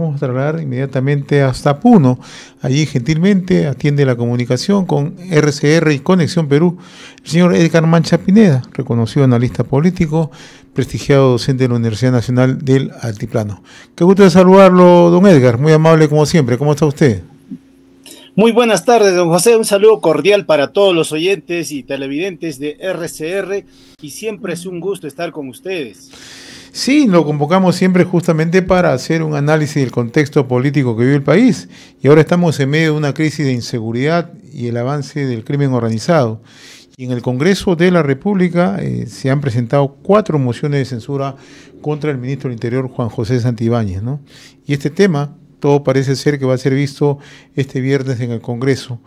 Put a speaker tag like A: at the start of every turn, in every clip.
A: vamos a trasladar inmediatamente hasta Puno. Allí gentilmente atiende la comunicación con RCR y Conexión Perú el señor Edgar Mancha Pineda, reconocido analista político, prestigiado docente de la Universidad Nacional del Altiplano. Qué gusto de saludarlo, don Edgar, muy amable como siempre. ¿Cómo está usted?
B: Muy buenas tardes, don José. Un saludo cordial para todos los oyentes y televidentes de RCR y siempre es un gusto estar con ustedes.
A: Sí, lo convocamos siempre justamente para hacer un análisis del contexto político que vive el país y ahora estamos en medio de una crisis de inseguridad y el avance del crimen organizado. Y en el Congreso de la República se han presentado 4 mociones de censura contra el ministro del Interior, Juan José Santibáñez, ¿no? Y este tema, todo parece ser que va a ser visto este viernes en el Congreso.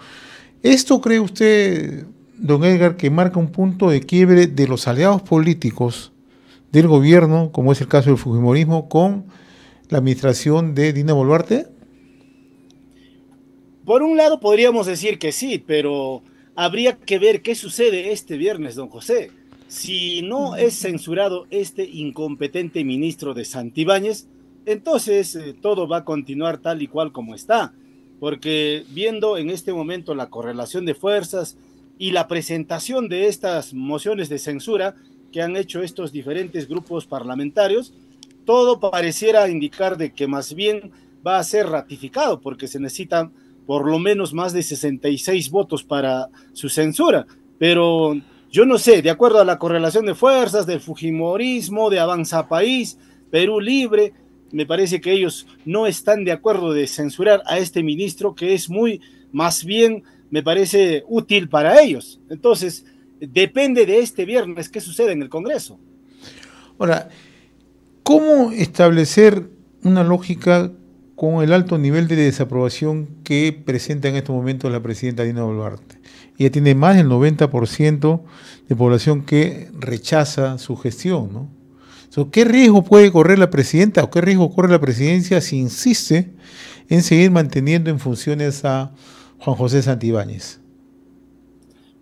A: ¿Esto cree usted, don Edgar, que marca un punto de quiebre de los aliados políticos del gobierno, como es el caso del fujimorismo, con la administración de Dina Boluarte?
B: Por un lado podríamos decir que sí, pero habría que ver qué sucede este viernes, don José. Si no es censurado este incompetente ministro de Santibáñez, entonces todo va a continuar tal y cual como está, porque viendo en este momento la correlación de fuerzas y la presentación de estas mociones de censura que han hecho estos diferentes grupos parlamentarios, todo pareciera indicar de que más bien va a ser ratificado, porque se necesitan por lo menos más de 66 votos para su censura, pero yo no sé, de acuerdo a la correlación de fuerzas del fujimorismo, de Avanza País, Perú Libre, me parece que ellos no están de acuerdo de censurar a este ministro que es muy, más bien, me parece útil para ellos. Entonces, depende de este viernes qué sucede en el Congreso.
A: Ahora, ¿cómo establecer una lógica con el alto nivel de desaprobación que presenta en estos momentos la presidenta Dina Boluarte? Ella tiene más del 90% de población que rechaza su gestión, ¿no? ¿Qué riesgo puede correr la presidenta o qué riesgo corre la presidencia si insiste en seguir manteniendo en funciones a Juan José Santibáñez?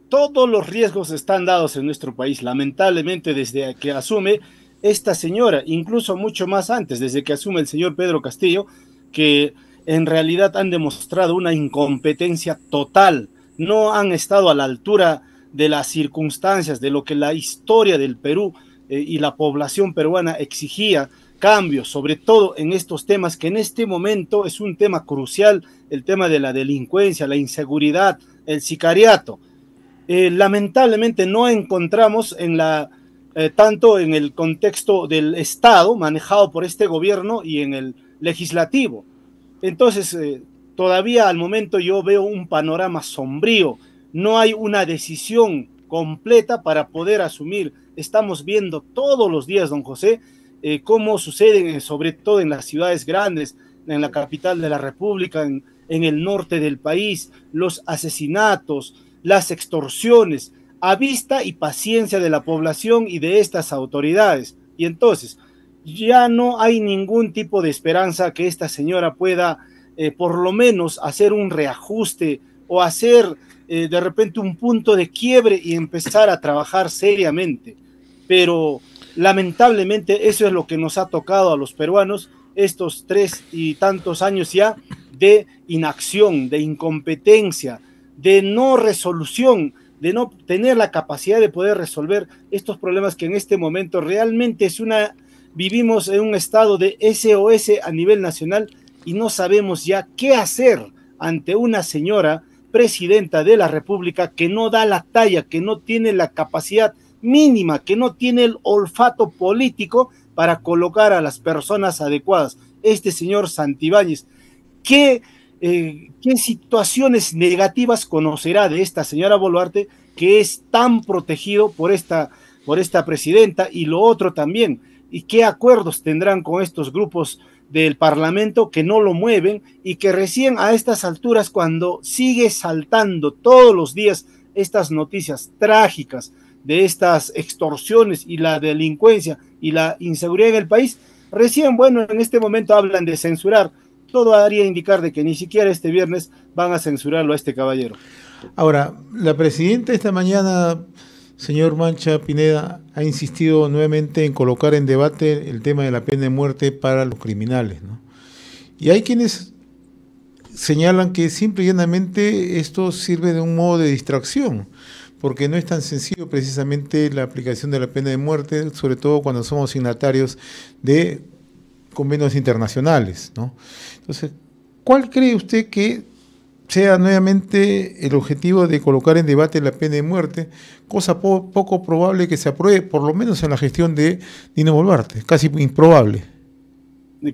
B: Todos los riesgos están dados en nuestro país, lamentablemente desde que asume esta señora, incluso mucho más antes, desde que asume el señor Pedro Castillo, que en realidad han demostrado una incompetencia total, no han estado a la altura de las circunstancias, de lo que la historia del Perú y la población peruana exigía cambios, sobre todo en estos temas que en este momento es un tema crucial, el tema de la delincuencia, la inseguridad, el sicariato. Lamentablemente no encontramos tanto en el contexto del Estado manejado por este gobierno y en el legislativo. Entonces, todavía al momento yo veo un panorama sombrío, no hay una decisión completa para poder asumir. Estamos viendo todos los días, don José, cómo sucede, sobre todo en las ciudades grandes, en la capital de la República, en el norte del país, los asesinatos, las extorsiones, a vista y paciencia de la población y de estas autoridades. Y entonces, ya no hay ningún tipo de esperanza que esta señora pueda por lo menos hacer un reajuste o hacer de repente un punto de quiebre y empezar a trabajar seriamente. Pero lamentablemente eso es lo que nos ha tocado a los peruanos estos 3 y tantos años ya de inacción, de incompetencia, de no resolución, de no tener la capacidad de poder resolver estos problemas que en este momento realmente vivimos en un estado de SOS a nivel nacional y no sabemos ya qué hacer ante una señora presidenta de la República que no da la talla, que no tiene la capacidad mínima, que no tiene el olfato político para colocar a las personas adecuadas. Este señor Santibáñez, ¿qué situaciones negativas conocerá de esta señora Boluarte que es tan protegido por esta presidenta? Y lo otro también, ¿y qué acuerdos tendrán con estos grupos del Parlamento que no lo mueven y que recién a estas alturas, cuando sigue saltando todos los días estas noticias trágicas de estas extorsiones y la delincuencia y la inseguridad en el país, recién, bueno, en este momento hablan de censurar? Todo haría indicar de que ni siquiera este viernes van a censurarlo a este caballero.
A: Ahora, la presidenta esta mañana, señor Mancha Pineda, ha insistido nuevamente en colocar en debate el tema de la pena de muerte para los criminales, ¿no? Y hay quienes señalan que simple y llanamente esto sirve de un modo de distracción, porque no es tan sencillo precisamente la aplicación de la pena de muerte, sobre todo cuando somos signatarios de convenios internacionales, ¿no? Entonces, ¿cuál cree usted que sea nuevamente el objetivo de colocar en debate la pena de muerte, cosa poco probable que se apruebe, por lo menos en la gestión de Dino Boluarte, casi improbable?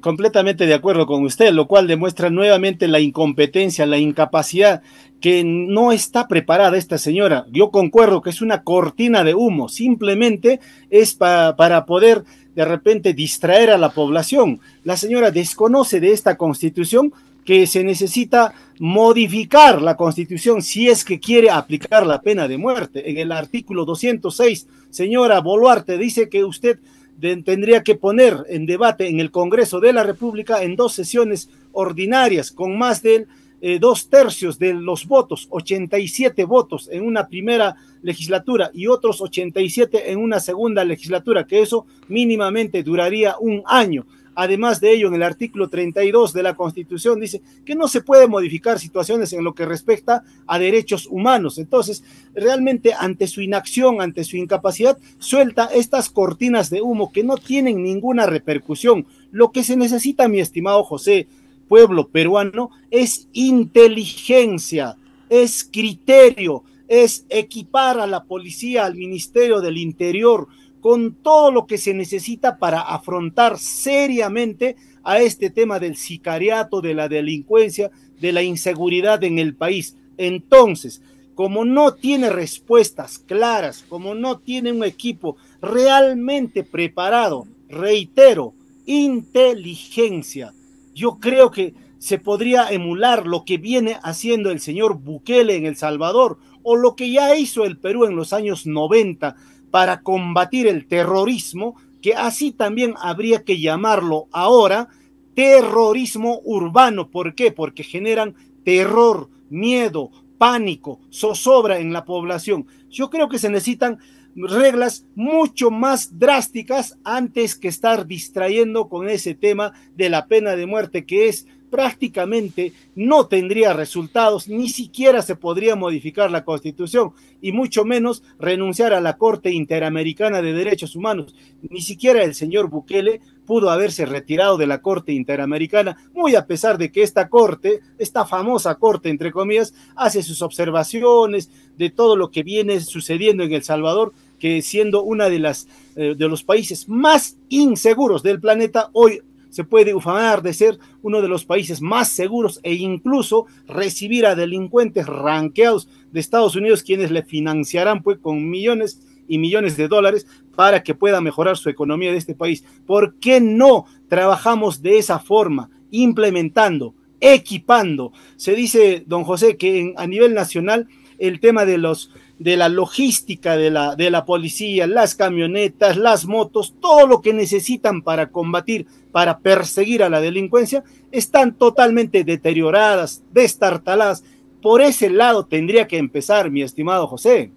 B: Completamente de acuerdo con usted, lo cual demuestra nuevamente la incompetencia, la incapacidad, que no está preparada esta señora. Yo concuerdo que es una cortina de humo, simplemente es para poder de repente distraer a la población. La señora desconoce de esta constitución, que se necesita modificar la constitución si es que quiere aplicar la pena de muerte. En el artículo 206, señora Boluarte, dice que usted tendría que poner en debate en el Congreso de la República en 2 sesiones ordinarias con más de 2/3 de los votos, 87 votos en una primera legislatura y otros 87 en una segunda legislatura, que eso mínimamente duraría un año. Además de ello, en el artículo 32 de la Constitución dice que no se puede modificar situaciones en lo que respecta a derechos humanos. Entonces, realmente ante su inacción, ante su incapacidad, suelta estas cortinas de humo que no tienen ninguna repercusión. Lo que se necesita, mi estimado José, pueblo peruano, es inteligencia, es criterio, es equipar a la policía, al Ministerio del Interior, con todo lo que se necesita para afrontar seriamente a este tema del sicariato, de la delincuencia, de la inseguridad en el país. Entonces, como no tiene respuestas claras, como no tiene un equipo realmente preparado, reitero, inteligencia, yo creo que se podría emular lo que viene haciendo el señor Bukele en El Salvador, o lo que ya hizo el Perú en los años 90, para combatir el terrorismo, que así también habría que llamarlo ahora, terrorismo urbano. ¿Por qué? Porque generan terror, miedo, pánico, zozobra en la población. Yo creo que se necesitan reglas mucho más drásticas antes que estar distrayendo con ese tema de la pena de muerte, que es prácticamente no tendría resultados, ni siquiera se podría modificar la Constitución, y mucho menos renunciar a la Corte Interamericana de Derechos Humanos. Ni siquiera el señor Bukele pudo haberse retirado de la Corte Interamericana, muy a pesar de que esta corte, esta famosa corte, entre comillas, hace sus observaciones de todo lo que viene sucediendo en El Salvador, que siendo una de los países más inseguros del planeta, hoy se puede ufanar de ser uno de los países más seguros, e incluso recibir a delincuentes ranqueados de Estados Unidos, quienes le financiarán pues con millones y millones de dólares para que pueda mejorar su economía de este país. ¿Por qué no trabajamos de esa forma, implementando, equipando? Se dice, don José, que a nivel nacional el tema de la logística de la policía, las camionetas, las motos, todo lo que necesitan para combatir, para perseguir a la delincuencia, están totalmente deterioradas, destartaladas. Por ese lado tendría que empezar, mi estimado José.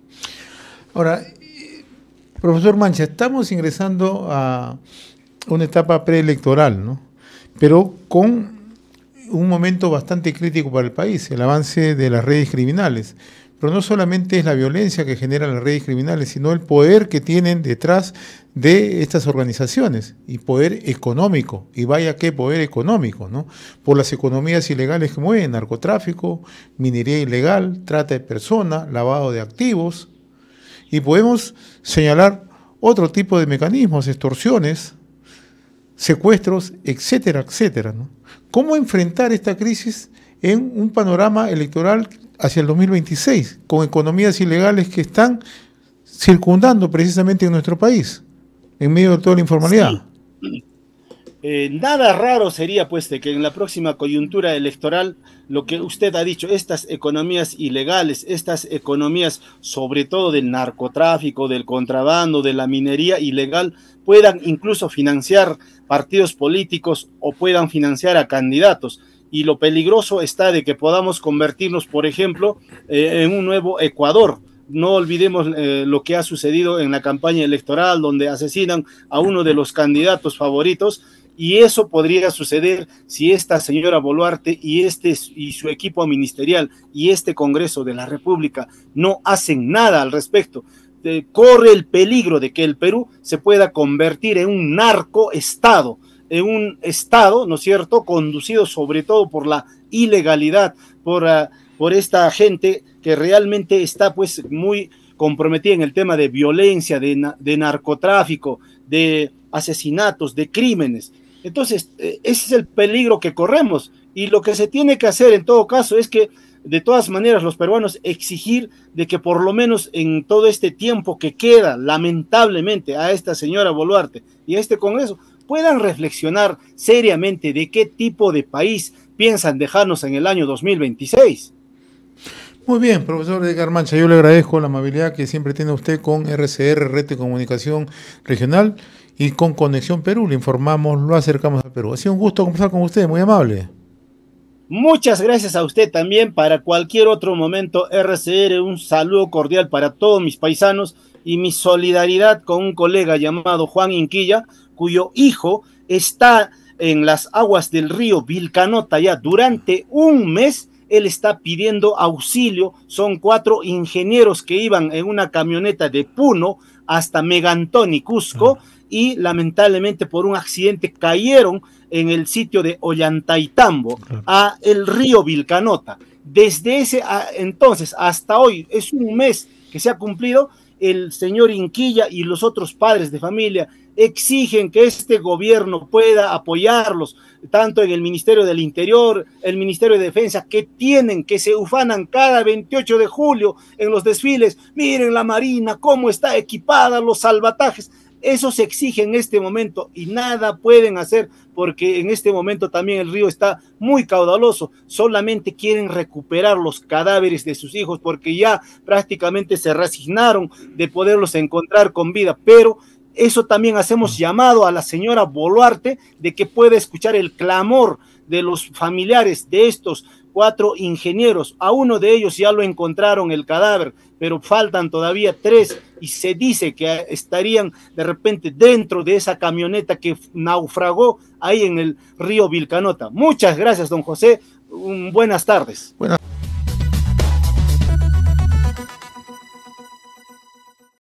A: Ahora, profesor Mancha, estamos ingresando a una etapa preelectoral, ¿no? Pero con un momento bastante crítico para el país, el avance de las redes criminales. Pero no solamente es la violencia que generan las redes criminales, sino el poder que tienen detrás de estas organizaciones, y poder económico, y vaya qué poder económico, ¿no? Por las economías ilegales que mueven: narcotráfico, minería ilegal, trata de personas, lavado de activos, y podemos señalar otro tipo de mecanismos: extorsiones, secuestros, etcétera, etcétera, ¿no? ¿Cómo enfrentar esta crisis en un panorama electoral hacia el 2026, con economías ilegales que están circundando precisamente en nuestro país, en medio de toda la informalidad?
B: Sí. Nada raro sería pues de que en la próxima coyuntura electoral, lo que usted ha dicho, estas economías ilegales, estas economías sobre todo del narcotráfico, del contrabando, de la minería ilegal, puedan incluso financiar partidos políticos o puedan financiar a candidatos. Y lo peligroso está de que podamos convertirnos, por ejemplo, en un nuevo Ecuador. No olvidemos lo que ha sucedido en la campaña electoral, donde asesinan a uno de los candidatos favoritos, Y eso podría suceder si esta señora Boluarte y su equipo ministerial y este Congreso de la República no hacen nada al respecto. Corre el peligro de que el Perú se pueda convertir en un narcoestado, en un estado, ¿no es cierto?, conducido sobre todo por la ilegalidad, por esta gente que realmente está pues muy comprometida en el tema de violencia, de narcotráfico, de asesinatos, de crímenes. Entonces, ese es el peligro que corremos, y lo que se tiene que hacer en todo caso es que de todas maneras los peruanos exigir de que por lo menos en todo este tiempo que queda, lamentablemente, a esta señora Boluarte y a este Congreso, puedan reflexionar seriamente de qué tipo de país piensan dejarnos en el año 2026.
A: Muy bien, profesor Edgar Mancha, yo le agradezco la amabilidad que siempre tiene usted con RCR, Red de Comunicación Regional, y con Conexión Perú. Le informamos, lo acercamos al Perú. Ha sido un gusto conversar con usted, muy amable.
B: Muchas gracias a usted también. Para cualquier otro momento, RCR, un saludo cordial para todos mis paisanos y mi solidaridad con un colega llamado Juan Inquilla, cuyo hijo está en las aguas del río Vilcanota ya durante un mes. Él está pidiendo auxilio. Son 4 ingenieros que iban en una camioneta de Puno hasta Megantón, Cusco, y lamentablemente por un accidente cayeron en el sitio de Ollantaytambo, a el río Vilcanota. Desde ese entonces hasta hoy, es un mes que se ha cumplido, el señor Inquilla y los otros padres de familia exigen que este gobierno pueda apoyarlos, tanto en el Ministerio del Interior, el Ministerio de Defensa, que se ufanan cada 28 de julio en los desfiles. Miren la Marina, cómo está equipada, los salvatajes. Eso se exige en este momento y nada pueden hacer porque en este momento también el río está muy caudaloso. Solamente quieren recuperar los cadáveres de sus hijos porque ya prácticamente se resignaron de poderlos encontrar con vida, pero eso también hacemos llamado a la señora Boluarte de que pueda escuchar el clamor de los familiares de estos 4 ingenieros. A uno de ellos ya lo encontraron el cadáver, pero faltan todavía 3 y se dice que estarían de repente dentro de esa camioneta que naufragó ahí en el río Vilcanota. Muchas gracias, don José. Buenas tardes.
A: Buenas